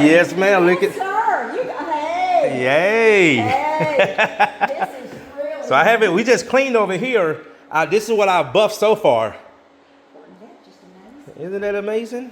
Yes, ma'am. Look at. Sir, you got, hey. Yay. Hey. This is really. So I have it. We just cleaned over here. This is what I've buffed so far. That's just amazing. Isn't that amazing?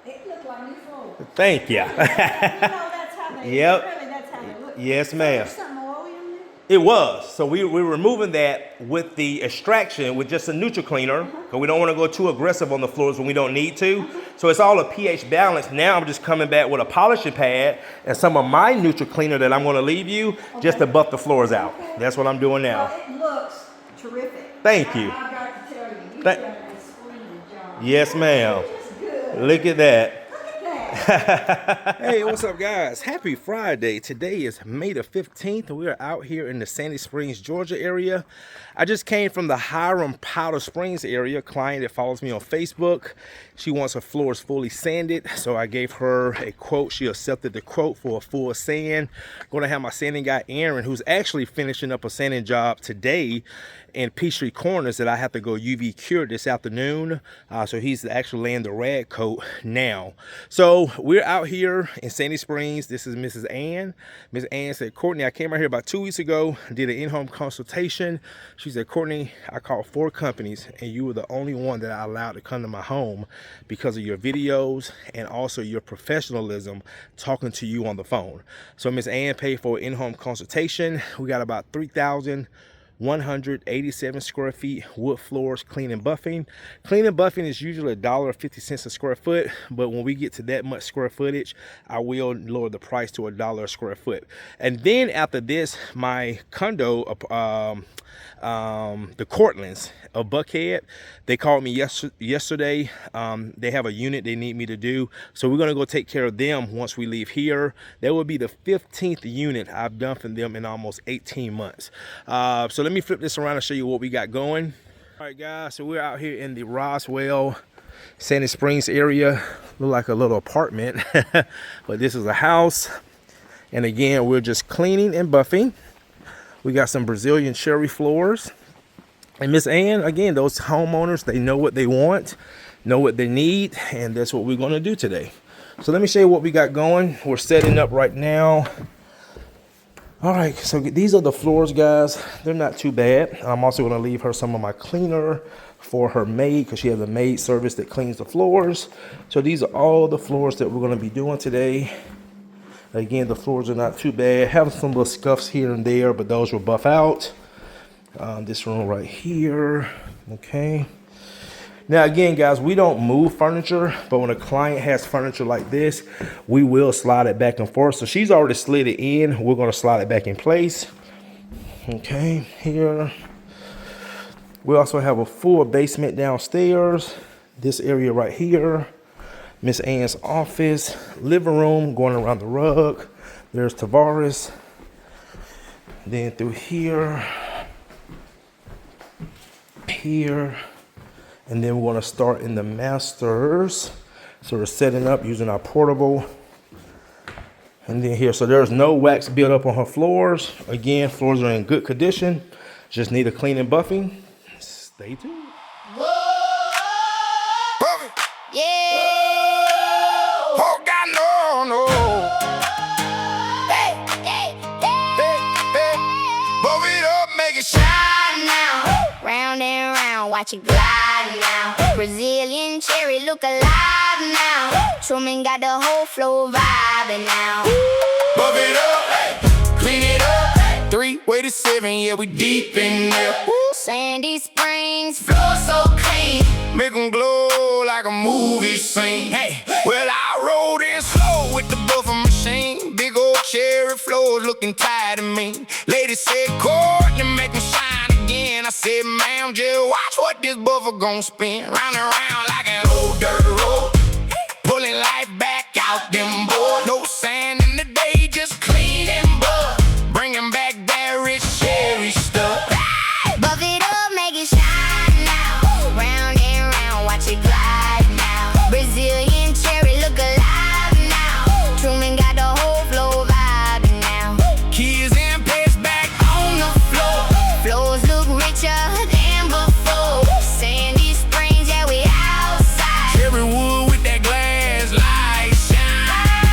It looked like new floor. Thank you. That's how they. Yep. Really, that's how they look. Yes, So ma'am. there's some oil in there. It was. So we're removing that with the extraction with just a neutral cleaner because we don't want to go too aggressive on the floors when we don't need to. So it's all a pH balance. Now I'm just coming back with a polishing pad and some of my neutral cleaner that I'm going to leave you just to buff the floors out. That's what I'm doing now. Well, it looks terrific. Thank you. I've got to tell you, you've done a splendid job. Yes, ma'am. Just good. Look at that. Hey, what's up, guys? Happy Friday. Today is May the 15th. We are out here in the Sandy Springs, Georgia area. I just came from the Hiram Powder Springs area. A client that follows me on Facebook. She wants her floors fully sanded, so I gave her a quote. She accepted the quote for a full sand. Going to have my sanding guy, Aaron, who's actually finishing up a sanding job today in Peachtree Corners that I have to go UV cure this afternoon. So he's actually laying the rag coat now. So we're out here in Sandy Springs. This is Mrs. Ann. Ms. Ann said, Courtney, I came out here about 2 weeks ago, did an in-home consultation. She said, Courtney, I called 4 companies and you were the only one that I allowed to come to my home because of your videos and also your professionalism talking to you on the phone. So Ms. Ann paid for an in-home consultation. We got about 3,187 square feet, wood floors, clean and buffing. Clean and buffing is usually $1.50 a square foot, but when we get to that much square footage, I will lower the price to $1 a square foot. And then after this, my condo, the Cortlands of Buckhead, they called me yesterday. They have a unit they need me to do, so we're gonna go take care of them once we leave here. That will be the 15th unit I've done for them in almost 18 months. So let me flip this around and show you what we got going. All right, guys, so we're out here in the Roswell, Sandy Springs area. Look like a little apartment, but this is a house. And again, we're just cleaning and buffing. We got some Brazilian cherry floors. And Miss Ann, again, those homeowners, they know what they want, know what they need, and that's what we're going to do today. So let me show you what we got going. We're setting up right now. All right, so these are the floors, guys. They're not too bad. I'm also going to leave her some of my cleaner for her maid because she has a maid service that cleans the floors. So these are all the floors that we're going to be doing today. Again, the floors are not too bad. Have some little scuffs here and there, but those will buff out. This room right here, okay. Now again, guys, we don't move furniture, but when a client has furniture like this, we will slide it back and forth. So she's already slid it in. We're gonna slide it back in place. Okay, here. We also have a full basement downstairs. This area right here. Miss Ann's office, living room, going around the rug. There's Tavares. Then through here, and then we're going to start in the masters. So we're setting up using our portable. And then here, so there's no wax built up on her floors. Again, floors are in good condition. Just need a clean and buffing. Stay tuned. Watch it glide now. Brazilian cherry look alive now. Truman got the whole floor vibing now. Buff it up, hey. Clean it up, hey. 3-way to 7, yeah, we deep in there. Sandy Springs, floor so clean, make them glow like a movie scene. Hey, well, I rolled in slow with the buffer machine. Big old cherry floors looking tired of me. Lady said, Courtney, make them shine again. I said, ma'am, just watch what this buffer gon' spin. Round and round like an old dirt road. Pulling life back out them boards. No sand in the day, just clean and buff. Bringing back that rich cherry stuff. buff it up, make it shine now. Round and round, watch it glide now. Brazilian cherry look alive now. Truman got the whole floor vibing now. Keys and pets back on the floor. Floors look richer than before. Sandy Springs, yeah, we outside. Cherry wood with that glass light shine.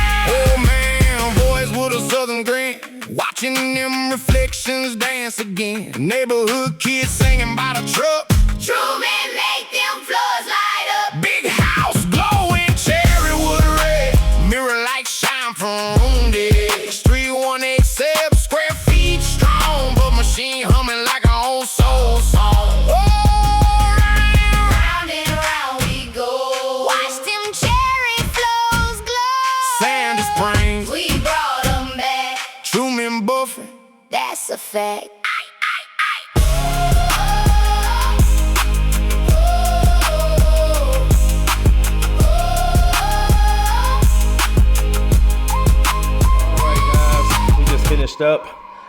Neighborhood kids singing by the truck. Truman make them floors light up. Big house glowing cherry wood red. Mirror light shine from room deck. Street 187 square feet strong, but machine humming like an old soul song. Oh, Round and round we go. Watch them cherry floors glow. Sandy Springs, We brought them back. Truman Buffet. That's a fact. We just finished up.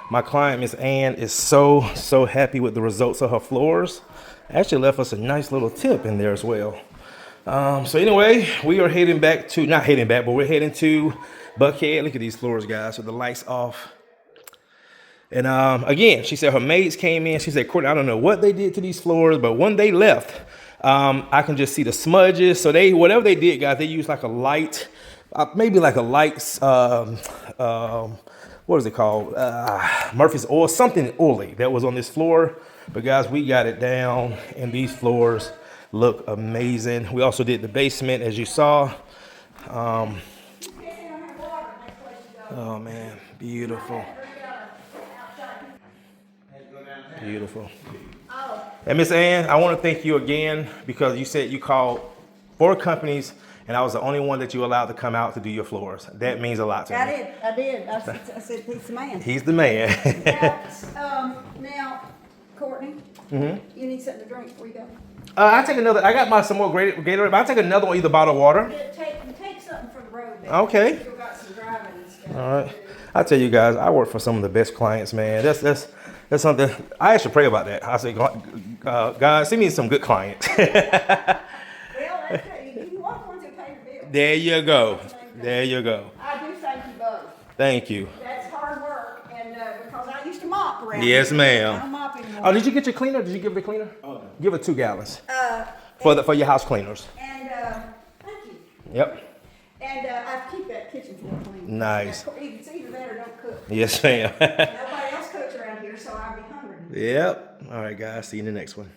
My client, Miss Ann, is so happy with the results of her floors. Actually left us a nice little tip in there as well. So anyway, we are heading back to, not heading back, but we're heading to Buckhead. Look at these floors, guys, with the lights off. And again, she said her maids came in. She said, Courtney, I don't know what they did to these floors, but when they left, I can just see the smudges. So they, whatever they did, guys, they used like a light, maybe like a light, what is it called? Murphy's oil, something oily that was on this floor. But guys, we got it down, and these floors look amazing. We also did the basement, as you saw. Oh man, beautiful. Beautiful. And Miss Ann, I want to thank you again because you said you called 4 companies and I was the only one that you allowed to come out to do your floors. That means a lot to me. I did. I said, he's the man. He's the man. Now, Courtney, you need something to drink before you go. I take another. I got some more Gatorade, but I take another one, either bottled water. Take something for the road. Then. Okay. You've got some driving and stuff. All right. I tell you guys, I work for some of the best clients, man. That's something I actually pray about that. I say, God, send me some good clients. Well, that's good. You want ones that pay your bills. There you go. There you go. I do thank you both. Thank you. That's hard work, and because I used to mop around Yes, here. ma'am. I don't mop anymore. Oh, did you get your cleaner? Did you give it a cleaner? Oh, no. Give it 2 gallons for your house cleaners. And thank you. Yep. And I keep that kitchen floor clean. Nice. It's either that or don't cook. Yes, ma'am. Nobody else cooks around here, so I'll be hungry. Yep. All right, guys. See you in the next one.